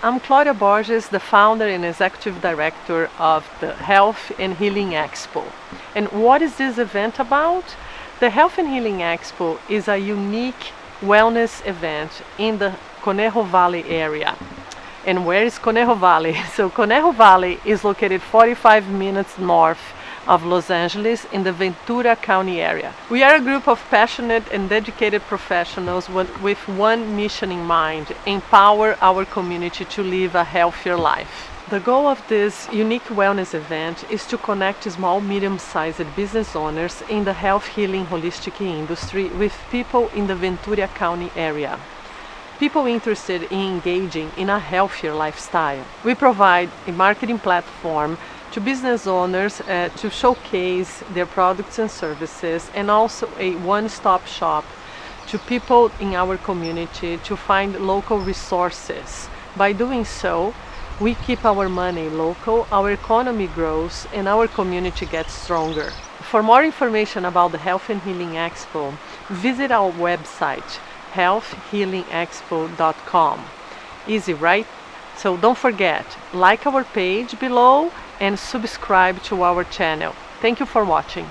I'm Claudia Borges, the founder and executive director of the Health and Healing Expo. And what is this event about? The Health and Healing Expo is a unique wellness event in the Conejo Valley area. And where is Conejo Valley? So Conejo Valley is located 45 minutes north of Los Angeles in the Ventura County area. We are a group of passionate and dedicated professionals with one mission in mind: empower our community to live a healthier life. The goal of this unique wellness event is to connect small, medium-sized business owners in the health healing holistic industry with people in the Ventura County area. People interested in engaging in a healthier lifestyle. We provide a marketing platform to business owners to showcase their products and services, and also a one-stop shop to people in our community to find local resources. By doing so, we keep our money local, our economy grows, and our community gets stronger. For more information about the Health and Healing Expo, visit our website, healthhealingexpo.com. Easy, right? So don't forget, like our page below and subscribe to our channel. Thank you for watching.